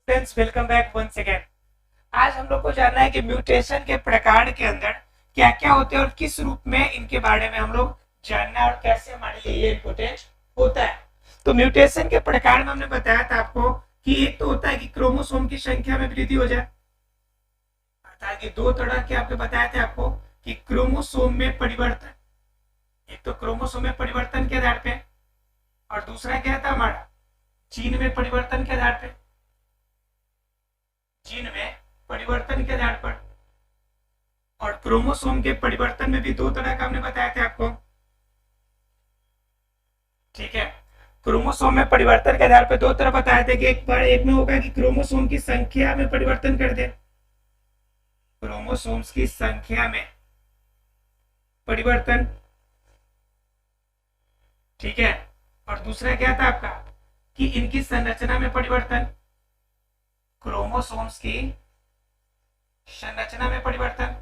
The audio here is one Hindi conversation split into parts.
Friends, welcome back once again. आज हम लोग को जानना है कि म्यूटेशन के प्रकार के अंदर क्या क्या होते हैं और किस रूप में इनके बारे में हम लोग जानना है और कैसे हमारे लिए ये इम्पोर्टेंट होता है। तो म्यूटेशन के प्रकार में हमने बताया था आपको कि एक तो होता है कि क्रोमोसोम की संख्या में वृद्धि हो जाए, अर्थात कि दो तरह के आपके बताए थे आपको कि क्रोमोसोम में परिवर्तन, एक तो क्रोमोसोम में परिवर्तन के आधार पे और दूसरा क्या था हमारा जीन में परिवर्तन के आधार पे। जीन में परिवर्तन के आधार पर और क्रोमोसोम के परिवर्तन में भी दो तरह का हमने बताया था आपको, ठीक है। क्रोमोसोम में परिवर्तन के आधार पर दो तरह बताए थे कि एक में होगा कि क्रोमोसोम की संख्या में परिवर्तन कर दे, क्रोमोसोम्स की संख्या में परिवर्तन, ठीक है। और दूसरा क्या था आपका कि इनकी संरचना में परिवर्तन, क्रोमोसोम्स की संरचना में परिवर्तन,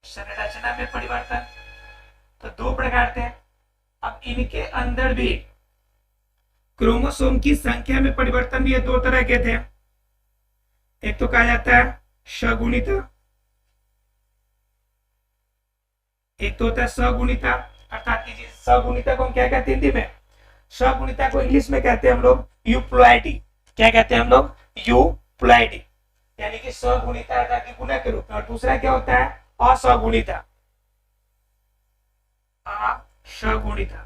संरचना में परिवर्तन। तो दो प्रकार थे। अब इनके अंदर भी क्रोमोसोम की संख्या में परिवर्तन भी ये दो तरह के थे। एक तो कहा जाता है सगुणिता, एक तो होता है सगुणिता, अर्थात कि सगुणिता को हम क्या कहते हैं हिंदी में, सगुणिता को इंग्लिश में कहते हैं हम लोग यूप्लॉइडी। क्या कहते हैं हम लोग? यूप्लॉइडी, यानी कि सगुणिता अर्थात कि गुणक के रूप में। और दूसरा क्या होता है? असगुणिता, असगुणिता,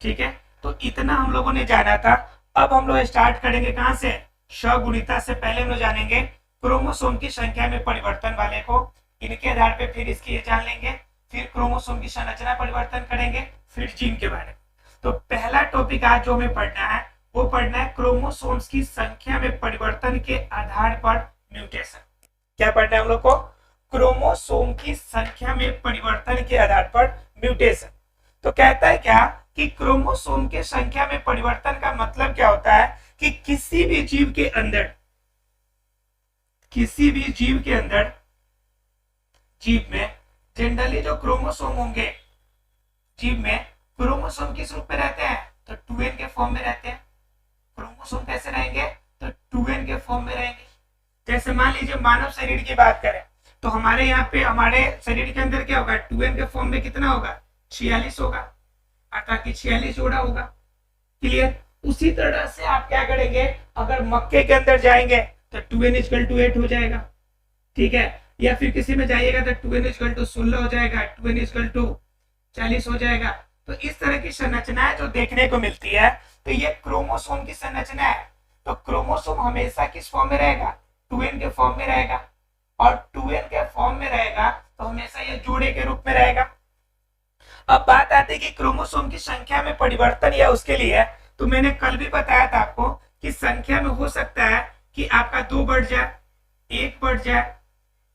ठीक है। तो इतना हम लोगों ने जाना था। अब हम लोग स्टार्ट करेंगे कहां से? सगुणिता से पहले हम लोग जानेंगे क्रोमोसोम की संख्या में परिवर्तन वाले को, इनके आधार पे फिर इसकी ये जान लेंगे, फिर क्रोमोसोम की संरचना परिवर्तन करेंगे, फिर जीन के बारे में। तो पहला टॉपिक आज जो हमें पढ़ना है वो पढ़ना है क्रोमोसोम्स की संख्या में परिवर्तन के आधार पर म्यूटेशन। क्या पढ़ना है हम लोग को? क्रोमोसोम की संख्या में परिवर्तन के आधार पर म्यूटेशन। तो कहता है क्या कि क्रोमोसोम के संख्या में परिवर्तन का मतलब क्या होता है कि किसी भी जीव के अंदर, किसी भी जीव के अंदर, जीव में जनरली जो क्रोमोसोम होंगे, जीव में क्रोमोसोम किस रूप में रहते हैं? तो 2n के फॉर्म में रहते हैं। क्रोमोसोम कैसे रहेंगे? तो 2n के फॉर्म में रहेंगे। जैसे मान लीजिए मानव शरीर की बात करें तो हमारे यहाँ पे हमारे शरीर के अंदर क्या होगा? 2n के फॉर्म में कितना होगा? 46 होगा, अर्थात कि 46 जोड़ा होगा। क्लियर? उसी तरह से आप क्या करेंगे, अगर मक्के के अंदर जाएंगे तो 2n = 8 हो जाएगा, ठीक है। या फिर किसी में जाइएगा तो 2n = 16 हो जाएगा, 2n = 40 हो जाएगा। तो इस तरह की संरचनाएं जो देखने को मिलती है, तो ये क्रोमोसोम की संरचना है। तो क्रोमोसोम हमेशा किस फॉर्म में रहेगा? 2n के फॉर्म में रहेगा। और 2n के फॉर्म में रहेगा तो हमेशा ये जोड़े के रूप में रहेगा। अब बात आती है कि क्रोमोसोम की संख्या में परिवर्तन या उसके लिए, तो मैंने कल भी बताया था आपको कि संख्या में हो सकता है कि आपका 2 बढ़ जाए, 1 बढ़ जाए,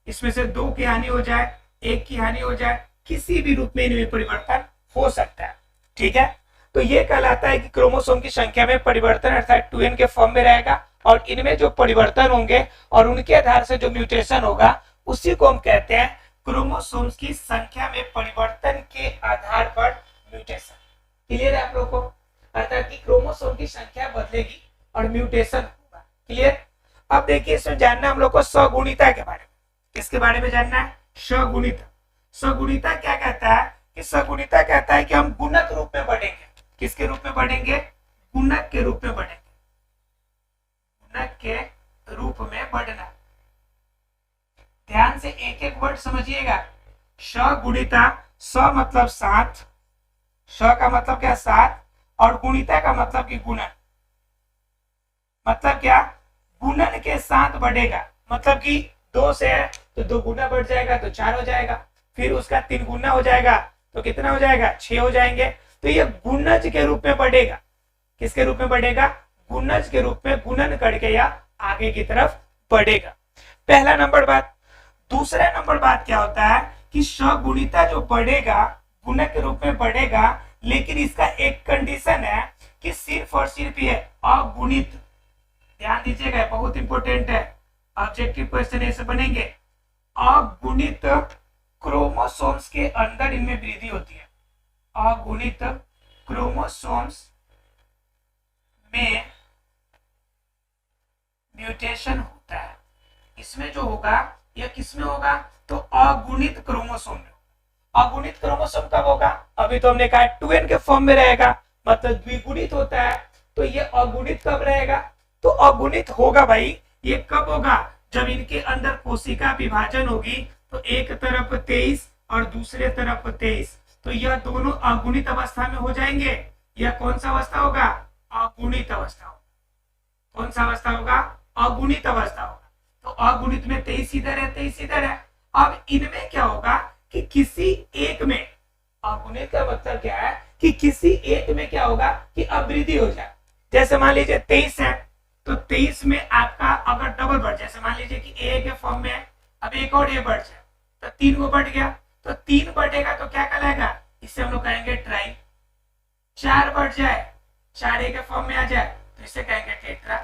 इसमें से 2 की हानि हो जाए, 1 की हानि हो जाए, किसी भी रूप में इनमें परिवर्तन हो सकता है, ठीक है। तो ये कहलाता है कि क्रोमोसोम की संख्या में परिवर्तन अर्थात 2n के फॉर्म में रहेगा और इनमें जो परिवर्तन होंगे और उनके आधार से जो म्यूटेशन होगा उसी को हम कहते हैं क्रोमोसोम्स की संख्या में परिवर्तन के आधार पर म्यूटेशन। क्लियर है आप लोग को? अर्थात कि क्रोमोसोम की संख्या बदलेगी और म्यूटेशन होगा। क्लियर? अब देखिए इसमें जानना हम लोग को सगुणिता के बारे में। किसके बारे में जानना है? सगुणिता। सगुणिता क्या कहता है कि सगुणिता कहता है कि हम गुणक रूप में बढ़ेंगे। किसके रूप में बढ़ेंगे? गुणक के रूप में बढ़ेंगे, गुणक के रूप में बढ़ना। ध्यान से एक एक वर्ड समझिएगा। सगुणिता, स मतलब 7, स का मतलब क्या? 7, और गुणिता का मतलब कि गुणन। मतलब क्या? गुणन के साथ बढ़ेगा, मतलब कि 2 से है तो 2 गुना बढ़ जाएगा तो 4 हो जाएगा, फिर उसका 3 गुना हो जाएगा तो कितना हो जाएगा? 6 हो जाएंगे। तो ये गुणज के रूप में बढ़ेगा। किसके रूप में बढ़ेगा? गुणज के रूप में गुणन करके या आगे की तरफ बढ़ेगा। पहला नंबर बात। दूसरा नंबर बात क्या होता है कि सगुणिता जो बढ़ेगा, गुणक के रूप में बढ़ेगा, लेकिन इसका एक कंडीशन है कि सिर्फ और सिर्फ ये अगुणित, ध्यान दीजिएगा बहुत इंपॉर्टेंट है, ऑब्जेक्टिव क्वेश्चन ऐसे बनेंगे, अगुणित क्रोमोसोम्स के अंदर इनमें वृद्धि होती है। अगुणित क्रोमोसोम्स में म्यूटेशन होता है, इसमें जो होगा यह किसमें होगा, तो अगुणित क्रोमोसोम में। अगुणित क्रोमोसोम कब होगा, अभी तो हमने कहा 2n के फॉर्म में रहेगा, मतलब द्विगुणित होता है, तो ये अगुणित कब रहेगा, तो अगुणित होगा भाई, ये कब होगा, जब इनके अंदर कोशिका विभाजन होगी, तो एक तरफ 23 और दूसरे तरफ 23, तो यह दोनों अगुणित अवस्था में हो जाएंगे। यह कौन सा अवस्था होगा, अगुणित अवस्था होगा। कौन सा अवस्था होगा, अगुणित अवस्था होगा। तो अगुणित में 23 इधर है, 23 इधर है। अब इनमें क्या होगा कि किसी एक में, अगुणित का मतलब क्या है कि किसी एक में क्या होगा कि अवृद्धि हो जाए। जैसे मान लीजिए 23 है, तो 23 में आपका अगर डबल बढ़, जैसे मान लीजिए कि ए के फॉर्म में है, अब एक और ए बढ़ जाए तो 3 को बढ़ गया, तो 3 बढ़ेगा तो क्या कहलाएगा, इसे हम लोग कहेंगे ट्राई। 4 बढ़ जाए, 4 ए के फॉर्म में आ जाए तो इसे कहेंगे टेट्रा।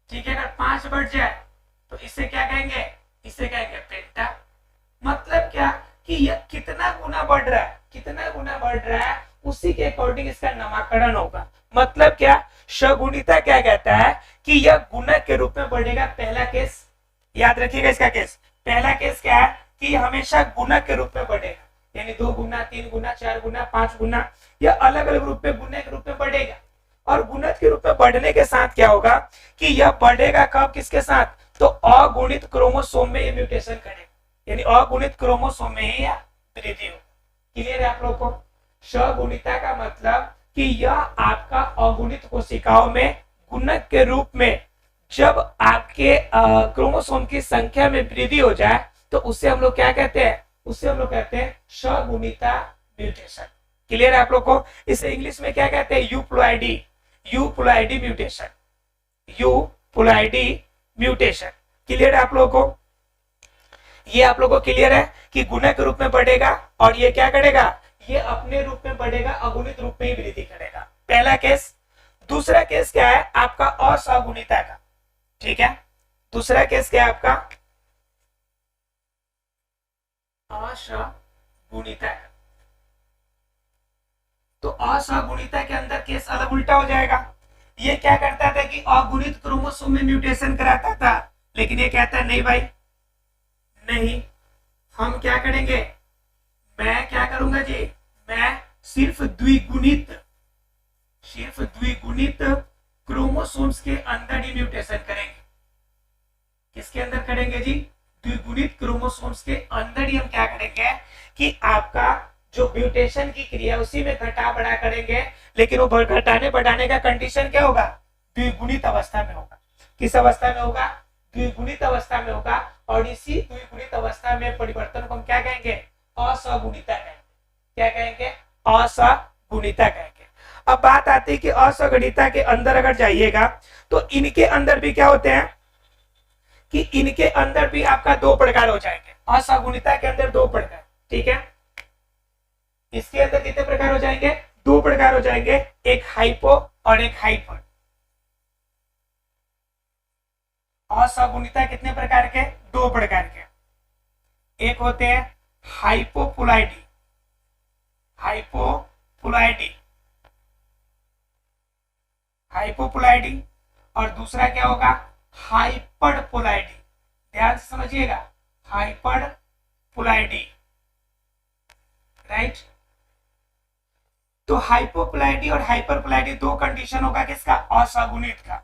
ठीक है, अगर 5 बढ़ जाए तो इसे क्या कहेंगे, इसे कहेंगे पेंटा। मतलब क्या कि यह कितना गुना बढ़ रहा है, कितना गुना बढ़ रहा है, उसी के अकॉर्डिंग इसका नामकरण होगा। मतलब क्या, सगुणिता क्या कहता है कि यह गुणक के रूप में बढ़ेगा। पहला केस याद रखिएगा, इसका केस, पहला केस क्या है कि हमेशा गुणक के रूप में बढ़ेगा, यानी 2 गुना, 3 गुना, 4 गुना, 5 गुना, यह अलग अलग रूप में गुणक के रूप में बढ़ेगा। और गुणक के रूप में बढ़ने के साथ क्या होगा कि यह बढ़ेगा कब, किसके साथ, तो अगुणित क्रोमोसोम में ये म्यूटेशन करेगा, यानी अगुणित क्रोमोसोम में ही वृद्धि हो। क्लियर है आप लोग को, सगुणिता का मतलब कि यह आपका अगुणित कोशिकाओं में गुणक के रूप में जब आपके क्रोमोसोम की संख्या में वृद्धि हो जाए तो उसे हम लोग क्या कहते हैं, उसे हम लोग कहते हैं सगुणिता म्यूटेशन। क्लियर है आप लोग को, इसे इंग्लिश में क्या कहते हैं, euploidy, euploidy mutation, euploidy mutation. Clear है आप लोग को, ये आप लोग को क्लियर है कि गुणक के रूप में बढ़ेगा और ये क्या करेगा, ये अपने रूप में बढ़ेगा, अगुणित रूप में ही वृद्धि करेगा। पहला केस। दूसरा केस क्या है आपका असगुणिता का। ठीक है, दूसरा केस क्या है आपका, असगुणिता का। तो असगुणिता के अंदर केस अलग उल्टा हो जाएगा। ये क्या करता था कि अगुणित क्रोमोसोम में म्यूटेशन कराता था, लेकिन ये कहता है नहीं भाई, नहीं, हम क्या करेंगे, मैं क्या करूंगा जी, मैं सिर्फ द्विगुणित क्रोमोसोम्स के अंदर ही म्यूटेशन करेंगे। किसके अंदर करेंगे जी, द्विगुणित क्रोमोसोम्स के अंदर ही हम क्या करेंगे कि आपका जो म्यूटेशन की क्रिया उसी में घटा बढ़ा करेंगे, लेकिन वो घटाने बढ़ाने का कंडीशन क्या होगा, द्विगुणित अवस्था में होगा। किस अवस्था में होगा, द्विगुणित अवस्था में होगा। और इसी द्विगुणित अवस्था में परिवर्तन को हम क्या कहेंगे, असगुणिता कहेंगे। क्या कहेंगे, असगुणिता कहेंगे। अब बात आती है कि असगुणिता के अंदर अगर जाइएगा तो इनके अंदर भी क्या होते हैं कि इनके अंदर भी आपका 2 प्रकार हो जाएंगे। असगुणिता के अंदर 2 प्रकार। ठीक है, इसके अंदर कितने प्रकार हो जाएंगे, 2 प्रकार हो जाएंगे, एक हाइपो और एक हाइपर। असगुणिता कितने प्रकार के, 2 प्रकार के। एक होते हैं हाइपोप्लॉइडी, हाइपोप्लॉइडी, हाइपोप्लॉइडी, और दूसरा क्या होगा, हाइपरप्लॉइडी। ध्यान से समझिएगा, हाइपरप्लॉइडी, राइट। तो हाइपोप्लॉइडी और हाइपरप्लॉइडी 2 कंडीशन होगा किसका, असगुणित का।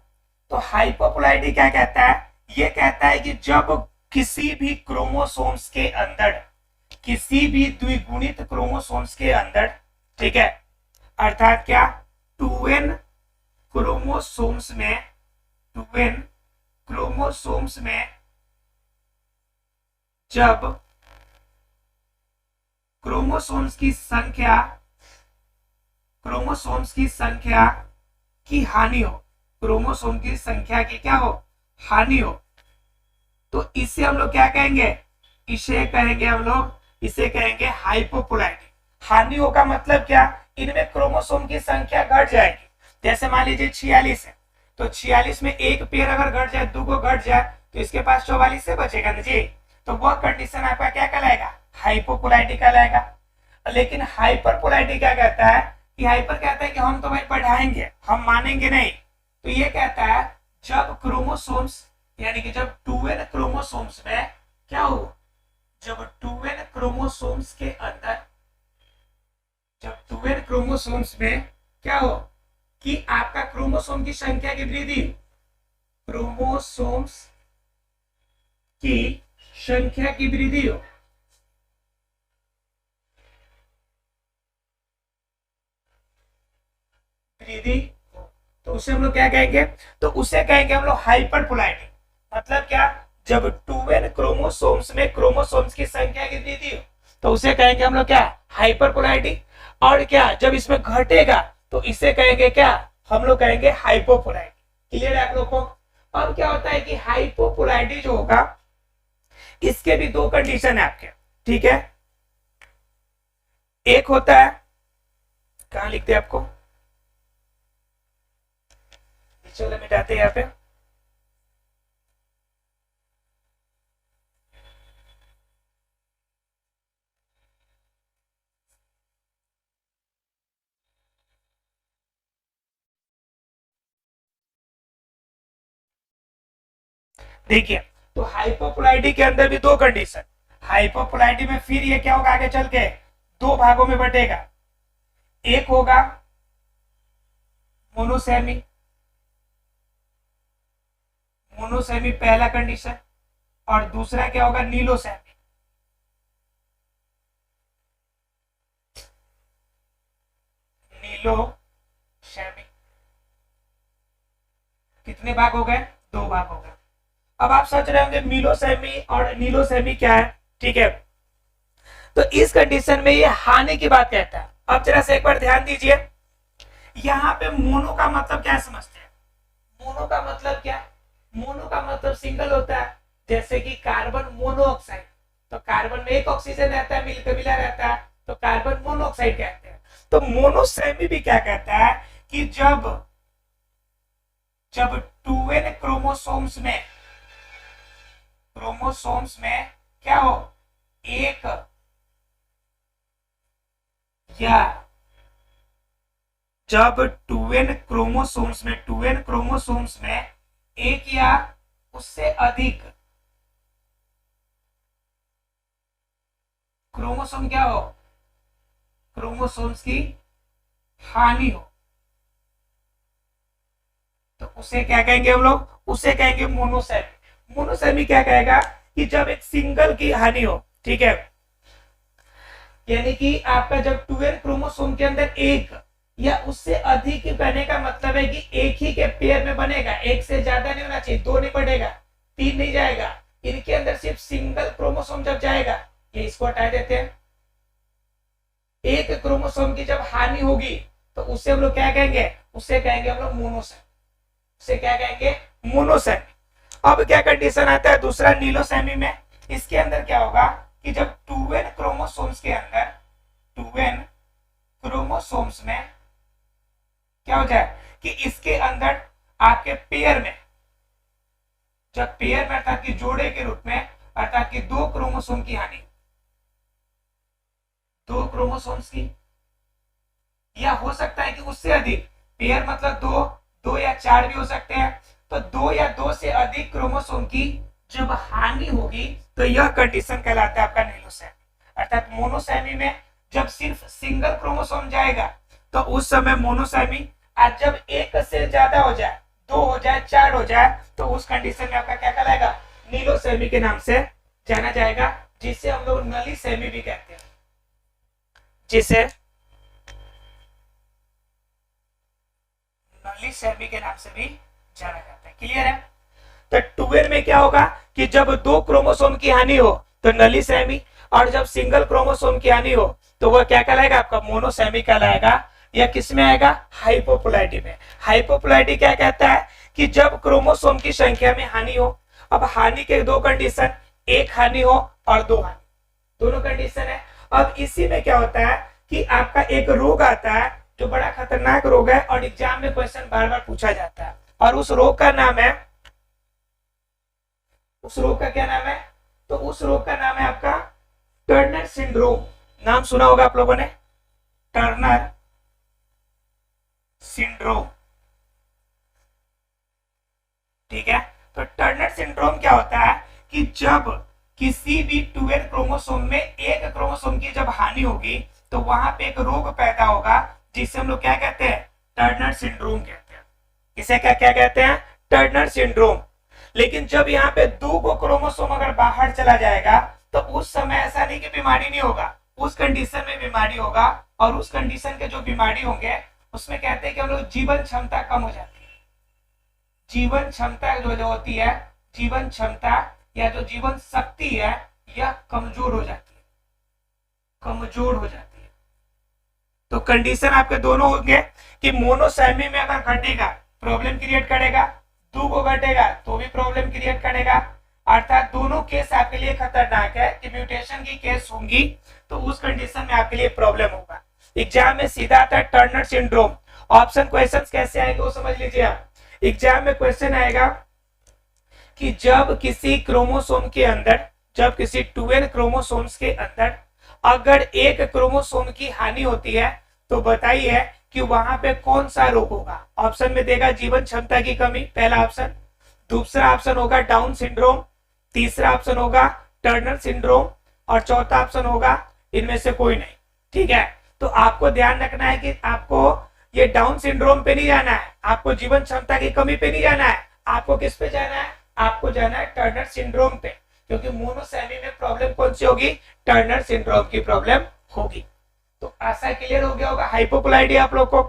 तो हाइपोप्लॉइडी क्या कहता है, ये कहता है कि जब किसी भी क्रोमोसोम्स के अंदर, किसी भी द्विगुणित क्रोमोसोम्स के अंदर, ठीक है, अर्थात क्या 2n क्रोमोसोम्स में, 2n क्रोमोसोम्स में जब क्रोमोसोम्स की संख्या की हानि हो, क्रोमोसोम की संख्या की क्या हो, हानि हो, तो इसे हम लोग क्या कहेंगे, इसे कहेंगे हम लोग, इसे कहेंगे हाइपोप्लॉइडी। हानि हो का मतलब क्या, इनमें क्रोमोसोम की संख्या घट जाएगी। जैसे मान लीजिए 46 है, तो 46 में एक पेयर अगर घट जाए, 2 को घट जाए, तो इसके पास 44 से बचेगा ना जी। तो वह कंडीशन आपका क्या कहलाएगा, हाइपोप्लॉइडी कहलाएगा। लेकिन हाइपरप्लॉइडी क्या कहता है कि हाइपर कहता है कि हम तो भाई बढ़ाएंगे, हम मानेंगे नहीं। तो ये कहता है जब क्रोमोसोम्स यानी कि जब 2n क्रोमोसोम्स में क्या हो, जब 2n क्रोमोसोम्स के अंदर, जब 2n क्रोमोसोम्स में क्या हो कि आपका क्रोमोसोम की संख्या की वृद्धि, क्रोमोसोम्स की संख्या की वृद्धि हो, वृद्धि, तो उसे हम लोग क्या कहेंगे, तो उसे कहेंगे हम लोग हाइपरपोलैरिटी। मतलब क्या, जब 2n क्रोमोसोम्स में क्रोमोसोम्स की संख्या की वृद्धि हो तो उसे कहेंगे हम लोग क्या, हाइपरपोलैरिटी। और क्या, जब इसमें घटेगा तो इसे कहेंगे क्या, हम लोग कहेंगे हाइपोपोलैरिटी। क्लियर है आप लोग को। अब क्या होता है कि हाइपोपोलैरिटी जो होगा इसके भी दो कंडीशन है आपके, ठीक है। एक होता है, कहां लिखते हैं आपको, चलो मिटाते हैं यहाँ पे, देखिए तो हाइपोपोलैरिटी के अंदर भी दो कंडीशन। हाइपोपोलैरिटी में फिर ये क्या होगा, आगे चल के दो भागों में बटेगा। एक होगा मोनोसेमी, मोनोसेमी पहला कंडीशन, और दूसरा क्या होगा, नीलोसेमी। नीलोसेमी कितने भाग हो गए, दो भाग हो गए। अब आप सोच रहे होंगे मीलोसेमी और नीलोसेमी क्या है, ठीक है। तो इस कंडीशन में ये हानि की बात कहता है। अब जरा से एक बार ध्यान दीजिए, यहाँ पे मोनो का मतलब क्या समझते हैं, मोनो का मतलब क्या, मोनो का मतलब सिंगल होता है, जैसे कि कार्बन मोनोऑक्साइड, तो कार्बन में एक ऑक्सीजन रहता है, मिलकर मिला रहता है, तो कार्बन मोनोऑक्साइड कहते हैं। तो मोनोसेमी भी क्या कहता है कि जब जब 2n क्रोमोसोम्स में, क्रोमोसोम्स में क्या हो, एक या जब 2n क्रोमोसोम्स में, 2n क्रोमोसोम्स में एक या उससे अधिक क्रोमोसोम क्या हो, क्रोमोसोम्स की हानि हो, तो उसे क्या कहेंगे हम लोग, उसे कहेंगे मोनोसेमी। मोनोसेमी क्या कहेगा कि जब एक सिंगल की हानि हो, ठीक है, यानी कि आपका जब 2n क्रोमोसोम के अंदर एक या उससे अधिक बने का मतलब है कि एक ही के पेयर में बनेगा, एक से ज्यादा नहीं होना चाहिए, दो नहीं बढ़ेगा, तीन नहीं जाएगा, इनके अंदर सिर्फ सिंगल क्रोमोसोम जब जाएगा, ये इसको हटा देते हैं। एक क्रोमोसोम की जब हानि होगी तो उसे हम लोग क्या कहेंगे, उसे कहेंगे हम लोग मोनोसेमी, उसे क्या कहेंगे, मोनोसेमी। अब क्या कंडीशन आता है दूसरा, नीलोसेमी में। इसके अंदर क्या होगा कि जब 2n क्रोमोसोम्स के अंदर, 2n क्रोमोसोम्स में क्या हो जाए कि इसके अंदर आपके पेयर में, जब पेयर में अर्थात कि जोड़े के रूप में, अर्थात कि दो क्रोमोसोम की हानि, दो क्रोमोसोम्स की, या हो सकता है कि उससे अधिक, पेयर मतलब दो, दो या चार भी हो सकते हैं, तो दो या दो से अधिक क्रोमोसोम की जब हानि होगी तो यह कंडीशन कहलाता है आपका नीलोसेमी। अर्थात मोनोसेमी में जब सिर्फ सिंगल क्रोमोसोम जाएगा तो उस समय मोनोसेमी, आज जब एक से ज्यादा हो जाए, दो हो जाए, चार हो जाए, तो उस कंडीशन में आपका क्या कहलाएगा, नीलोसेमी के नाम से जाना जाएगा, जिसे हम लोग नलीसेमी भी कहते हैं, जिसे नलीसेमी के नाम से भी जाना जाता है। क्लियर है। तो 2n में क्या होगा कि जब दो क्रोमोसोम की हानि हो तो नलीसेमी, और जब सिंगल क्रोमोसोम की हानि हो तो वह क्या कहलाएगा, आपका मोनोसेमी कहलाएगा। या किस में आएगा, हाइपोपोलैरिटी में। हाइपोपोलैरिटी क्या कहता है कि जब क्रोमोसोम की संख्या में हानि हो। अब हानि के दो कंडीशन, एक हानि हो और दो हानि, दोनों कंडीशन है। अब इसी में क्या होता है कि आपका एक रोग आता है जो बड़ा खतरनाक रोग है और एग्जाम में क्वेश्चन बार बार पूछा जाता है, और उस रोग का नाम है, उस रोग का क्या नाम है, तो उस रोग का नाम है आपका टर्नर सिंड्रोम। नाम सुना होगा आप लोगों ने, टर्नर सिंड्रोम क्या होता है कि जब किसी भी 2n क्रोमोसोम में एक क्रोमोसोम की जब हानि होगी तो वहां पे एक रोग पैदा होगा जिसे हम लोग क्या कहते हैं, टर्नर सिंड्रोम कहते हैं। इसे क्या क्या कहते हैं, टर्नर सिंड्रोम। लेकिन जब यहाँ पे 2 क्रोमोसोम अगर बाहर चला जाएगा तो उस समय ऐसा नहीं कि बीमारी नहीं होगा, उस कंडीशन में बीमारी होगा। और उस कंडीशन के जो बीमारी होंगे उसमें कहते हैं कि हम लोग जीवन क्षमता कम हो जाती है। जीवन क्षमता जो होती है, जीवन क्षमता या जो जीवन शक्ति है यह कमजोर हो जाती है, कमजोर हो जाती है। तो कंडीशन आपके दोनों होंगे कि मोनोसैमी में अगर घटेगा प्रॉब्लम क्रिएट करेगा, 2 को घटेगा तो भी प्रॉब्लम क्रिएट करेगा। अर्थात दोनों केस आपके लिए खतरनाक है कि म्यूटेशन की केस होंगी तो उस कंडीशन में आपके लिए प्रॉब्लम होगा। एग्जाम में सीधा आता है टर्नर सिंड्रोम। ऑप्शन क्वेश्चंस कैसे आएंगे वो समझ लीजिए आप। एग्जाम में क्वेश्चन आएगा कि जब किसी क्रोमोसोम के अंदर, जब किसी 2n क्रोमोसोम्स के अंदर अगर एक क्रोमोसोम की हानि होती है तो बताइए कि वहां पे कौन सा रोग होगा। ऑप्शन में देगा जीवन क्षमता की कमी, पहला ऑप्शन। दूसरा ऑप्शन होगा डाउन सिंड्रोम, तीसरा ऑप्शन होगा टर्नर सिंड्रोम और चौथा ऑप्शन होगा इनमें से कोई नहीं। ठीक है, तो आपको ध्यान रखना है कि आपको ये डाउन सिंड्रोम पे नहीं जाना है, आपको जीवन क्षमता की कमी पे नहीं जाना है, आपको किस पे जाना है, आपको जाना है टर्नर सिंड्रोम पे। क्योंकि मोनोसैमी में प्रॉब्लम कौन सी होगी, टर्नर सिंड्रोम की प्रॉब्लम होगी। तो ऐसा क्लियर हो गया होगा हाइपोपोलैरिटी आप लोग को।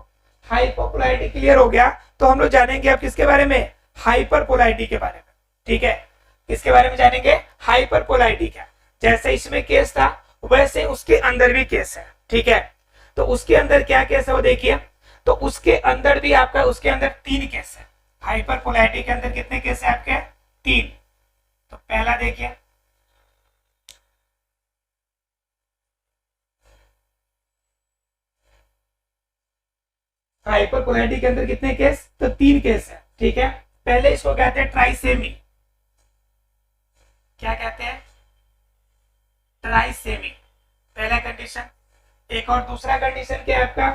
हाइपोपोलैरिटी क्लियर हो गया तो हम लोग जानेंगे अब किसके बारे में, हाइपरपोलैरिटी के बारे में। ठीक है, किसके बारे में जानेंगे, हाइपरपोलैरिटी का। जैसे इसमें केस था वैसे उसके अंदर भी केस है। ठीक है, तो उसके अंदर क्या केस है वो देखिए। तो उसके अंदर भी आपका, उसके अंदर 3 केस है। हाइपरपोलैरिटी के अंदर कितने केस है आपके, 3। तो पहला देखिए, हाइपरपोलैरिटी के अंदर कितने केस, तो 3 केस है। ठीक है, पहले इसको कहते हैं ट्राइसेमी। क्या कहते हैं, ट्राइसेमी, पहला कंडीशन। एक और दूसरा कंडीशन क्या है आपका,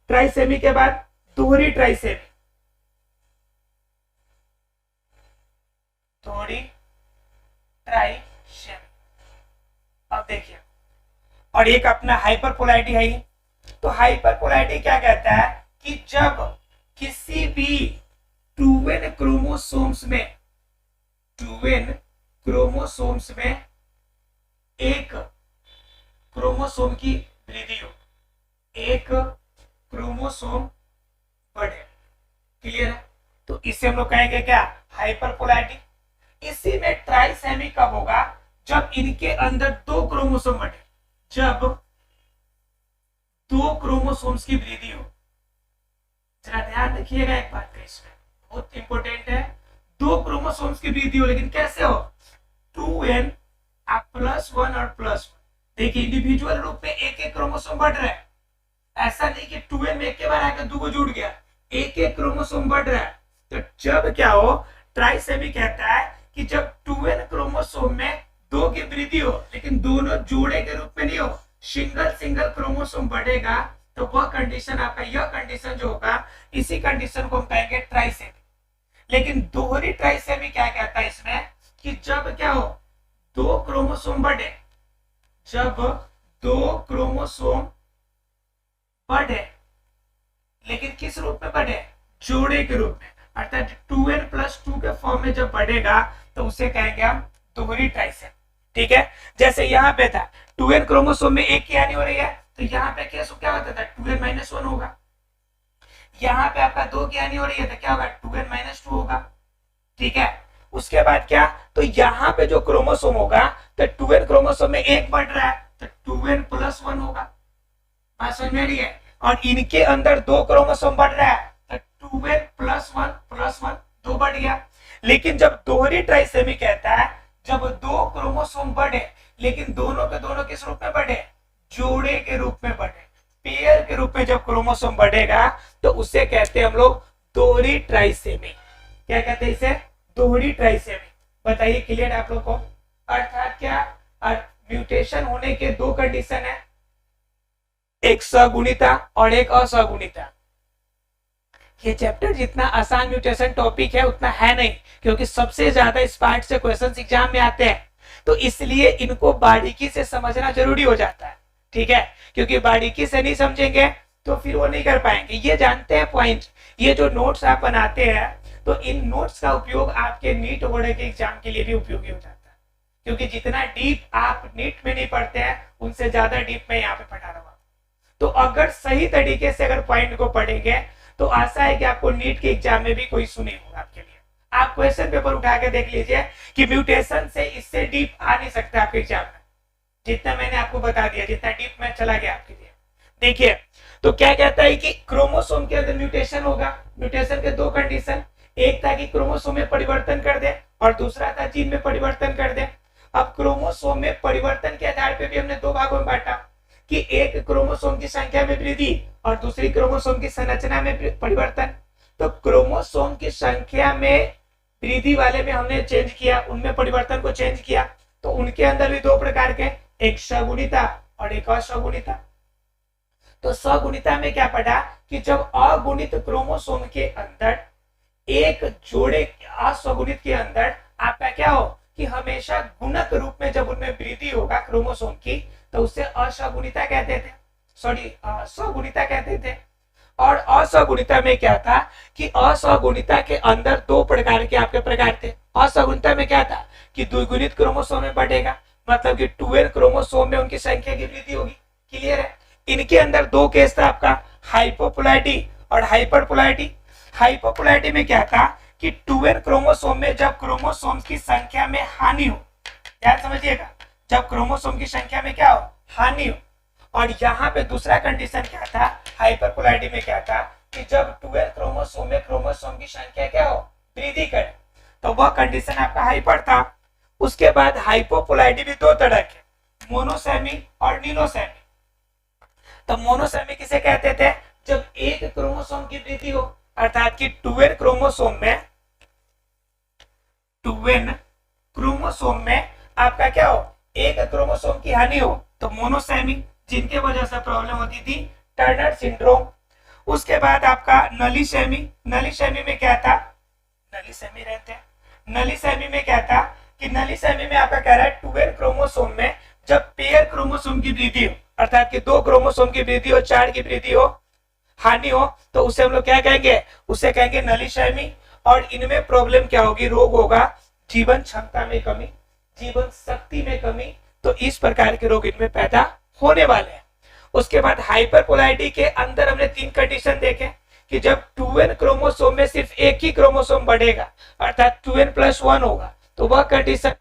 ट्राइसेमी के बाद दोहरी ट्राइसेमी, दोहरी ट्राइसेमी। अब देखिए, और एक अपना हाइपरपोलैरिटी है ही। तो हाइपरपोलैरिटी क्या कहता है कि जब किसी भी 2n क्रोमोसोम्स में, 2n क्रोमोसोम्स में एक क्रोमोसोम की वृद्धि हो, एक क्रोमोसोम बढ़े। क्लियर है, तो इसे हम लोग कहेंगे क्या, हाइपरपोलैरिटी। इसी में ट्राइसेमी कब होगा, जब इनके अंदर 2 क्रोमोसोम बढ़े, जब 2 क्रोमोसोम्स की वृद्धि हो। जरा ध्यान रखिएगा एक बात का, इसमें बहुत इंपॉर्टेंट है। 2 क्रोमोसोम्स की वृद्धि हो, लेकिन कैसे हो, 2n +1 और +1। देखिए इंडिविजुअल रूप में एक एक क्रोमोसोम बढ़ रहा है, ऐसा नहीं कि 2n में एक के बार आकर 2 को जुड़ गया, एक एक क्रोमोसोम बढ़ रहा है। तो जब क्या हो, ट्राइसेमी कहता है कि जब 2n क्रोमोसोम में 2 की वृद्धि हो लेकिन दोनों जोड़े के रूप में नहीं हो, सिंगल सिंगल क्रोमोसोम बढ़ेगा, तो वह कंडीशन आपका, यह कंडीशन जो होगा, इसी कंडीशन को हम कहेंगे ट्राइसेमी। लेकिन दोहरी ट्राइसेमी क्या कहता है इसमें कि जब क्या हो, 2 क्रोमोसोम बढ़े, जब 2 क्रोमोसोम बढ़े, लेकिन किस रूप में बढ़े, जोड़े के रूप में, अर्थात 2n + 2 के फॉर्म में जब बढ़ेगा तो उसे कहेंगे हम दोहरी ट्राइसेमी। ठीक है, जैसे यहाँ पे था 2n क्रोमोसोम में एक की हानि हो रही है, तो यहाँ पे केस क्या होता था, 2n - 1 होगा। यहाँ पे आपका 2 की हानि हो रही है तो क्या होगा, 2n - 2 होगा। ठीक है, उसके बाद क्या, तो यहाँ पे जो क्रोमोसोम होगा, तो 2n क्रोमोसोम में एक बढ़ रहा है तो 2n + 1 होगा। बात समझ में आ रही है, और इनके अंदर 2 क्रोमोसोम बढ़ रहा है तो 2n + 1 2 बढ़ गया। लेकिन जब दोहरी ट्राइसेमी कहता है जब 2 क्रोमोसोम बढ़े लेकिन दोनों के दोनों किस रूप में बढ़े, जोड़े के रूप में बढ़े, पेयर के रूप में जब क्रोमोसोम बढ़ेगा तो उसे कहते हैं हम लोग दोहरी ट्राइसेमी। क्या कहते हैं इसे, दोहरी ट्राइसेमी। बताइए क्लियर आप लोग को। अर्थात क्या, म्यूटेशन होने के 2 कंडीशन है, एक सगुणिता और एक असगुणिता। ये चैप्टर जितना आसान म्यूटेशन टॉपिक है उतना है नहीं, क्योंकि सबसे ज्यादा इस पार्ट से क्वेश्चंस एग्जाम में आते हैं, तो इसलिए इनको बारीकी से समझना जरूरी हो जाता है। ठीक है, क्योंकि बारीकी से नहीं समझेंगे तो फिर वो नहीं कर पाएंगे। ये जानते हैं पॉइंट, ये जो नोट्स आप बनाते हैं तो इन नोट्स का उपयोग आपके नीट वगैरह के एग्जाम के लिए भी उपयोगी हो जाता है, क्योंकि जितना डीप आप नीट में नहीं पढ़ते हैं उनसे ज्यादा डीप मैं यहाँ पे पढ़ा रहा हूँ। तो अगर सही तरीके से अगर पॉइंट को पढ़ेंगे तो आशा है कि आपको नीट के एग्जाम में भी कोई सुने होगा आपके लिए। आप क्वेश्चन पेपर उठा के देख लीजिए कि म्यूटेशन से इससे डीप आ नहीं सकता आपके एग्जाम में, जितना मैंने आपको बता दिया, जितना डीप में चला गया आपके लिए। देखिए तो क्या कहता है कि क्रोमोसोम के अंदर म्यूटेशन होगा। म्यूटेशन के दो कंडीशन, एक था कि क्रोमोसोम में परिवर्तन कर दे और दूसरा था जीन में परिवर्तन कर दे। अब क्रोमोसोम में परिवर्तन के आधार पे भी हमने दो भागों में बांटा कि एक क्रोमोसोम की संख्या में वृद्धि और दूसरी क्रोमोसोम की संरचना में परिवर्तन। तो क्रोमोसोम की संख्या में वृद्धि वाले में हमने चेंज किया, उनमें परिवर्तन को चेंज किया, तो उनके अंदर भी दो प्रकार के, एक सगुणिता और एक असगुणिता। तो सगुणिता में क्या पढ़ा कि जब अगुणित क्रोमोसोम के अंदर एक जोड़े असगुणित के अंदर आपका क्या हो कि हमेशा गुणक रूप में जब उनमें वृद्धि होगा क्रोमोसोम की तो उससे असगुणिता कहते थे, सॉरी सगुणिता कहते थे। और असगुणिता में क्या था कि असगुणिता के अंदर दो प्रकार के आपके प्रकार थे। असगुणिता में क्या था कि द्विगुणित क्रोमोसोम में बढ़ेगा, मतलब कि 2n क्रोमोसोम में उनकी संख्या की वृद्धि होगी। क्लियर है? इनके अंदर दो केस था आपका, हाइपोपोलैरिटी और हाइपरपोलैरिटी। हाइपोपोलैरिटी में क्या था कि 2n क्रोमोसोम में जब क्रोमोसोम की संख्या में हानि हो, ध्यान समझिएगा, जब क्रोमोसोम की संख्या में क्या हो, हानि हो। और यहाँ पे दूसरा कंडीशन क्या था, हाइपरपोलैरिटी में क्या था कि जब 2n क्रोमोसोम में क्रोमोसोम की संख्या क्या हो, वृद्धि करे, तो वह कंडीशन आपका हाइपर था। उसके बाद हाइपोपोलैरिटी भी दो तरह के, मोनोसेमी और नीलोसेमी। तो मोनोसेमी किसे कहते थे, जब एक क्रोमोसोम की वृद्धि हो, अर्थात कि 2n क्रोमोसोम में आपका क्या हो, एक क्रोमोसोम की हानि हो, तो मोनोसेमी, जिनके वजह से प्रॉब्लम होती थी टर्नर सिंड्रोम। उसके बाद आपका नलीसेमी। नलीसेमी में क्या था, नलीसेमी रहते हैं, नलीसेमी में क्या था कि नलीसेमी में आपका कह रहा है 2n क्रोमोसोम में जब पेयर क्रोमोसोम की वृद्धि हो, अर्थात कि दो क्रोमोसोम की वृद्धि हो, चार की वृद्धि हो, हानि हो, तो उसे हम लोग क्या कहेंगे, उसे कहेंगे नलीसेमी। और इनमें प्रॉब्लम क्या होगी, रोग होगा जीवन क्षमता में कमी, जीवन शक्ति में कमी। तो इस प्रकार के रोग इनमें पैदा होने वाले हैं। उसके बाद हाइपरपोलैरिटी के अंदर हमने तीन कंडीशन देखे कि जब 2n क्रोमोसोम में सिर्फ एक ही क्रोमोसोम बढ़ेगा, अर्थात 2n+1 होगा, तो वह कंडीशन।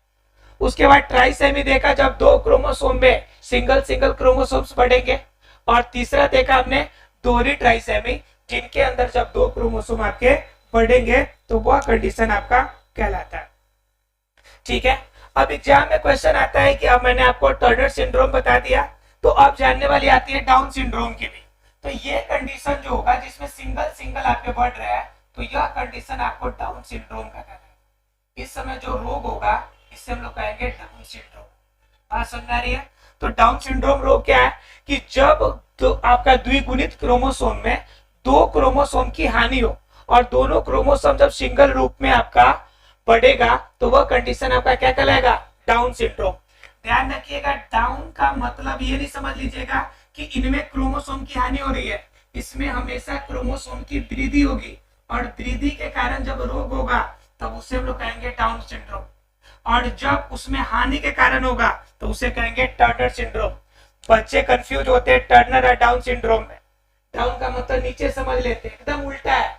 उसके बाद ट्राइसेमी देखा, जब दो क्रोमोसोम में सिंगल क्रोमोसोम्स बढ़ेंगे। और तीसरा देखा हमने दोहरी ट्राइसेमी, जिनके अंदर जब दो क्रोमोसोम आपके बढ़ेंगे तो वह कंडीशन आपका कहलाता है। ठीक है, अब एग्जाम में क्वेश्चन आता है कि अब मैंने आपको टर्नर सिंड्रोम बता दिया, तो अब जानने वाली आती है डाउन सिंड्रोम की भी। तो ये कंडीशन जो होगा जिसमें सिंगल आपके बढ़ रहा है, तो यह कंडीशन आपको डाउन सिंड्रोम का कहना है। इस समय जो रोग होगा इससे हम लोग कहेंगे डाउन सिंड्रोम। बात समझ आ रही है? तो डाउन सिंड्रोम रोग क्या है कि जब तो आपका द्विगुणित क्रोमोसोम में दो क्रोमोसोम की हानि हो और दोनों क्रोमोसोम जब सिंगल रूप में आपका बढ़ेगा तो वह कंडीशन आपका क्या कहलाएगा, डाउन सिंड्रोम। ध्यान रखिएगा, डाउन का मतलब ये नहीं समझ लीजिएगा कि इनमें क्रोमोसोम की हानि हो रही है, इसमें हमेशा क्रोमोसोम की वृद्धि होगी और वृद्धि के कारण जब रोग होगा तब उसे हम लोग कहेंगे डाउन सिंड्रोम। और जब उसमें हानि के कारण होगा तो उसे कहेंगे टर्नर सिंड्रोम। बच्चे कंफ्यूज होते हैं टर्नर और डाउन सिंड्रोम में। डाउन का मतलब नीचे समझ लेते हैं, एकदम उल्टा है।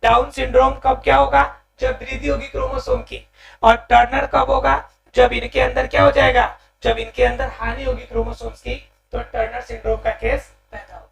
डाउन सिंड्रोम कब क्या होगा, जब वृद्धि होगी क्रोमोसोम की। और टर्नर कब होगा, जब इनके अंदर क्या हो जाएगा, जब इनके अंदर हानि होगी क्रोमोसोम्स की, तो टर्नर सिंड्रोम का केस पैदा होगा।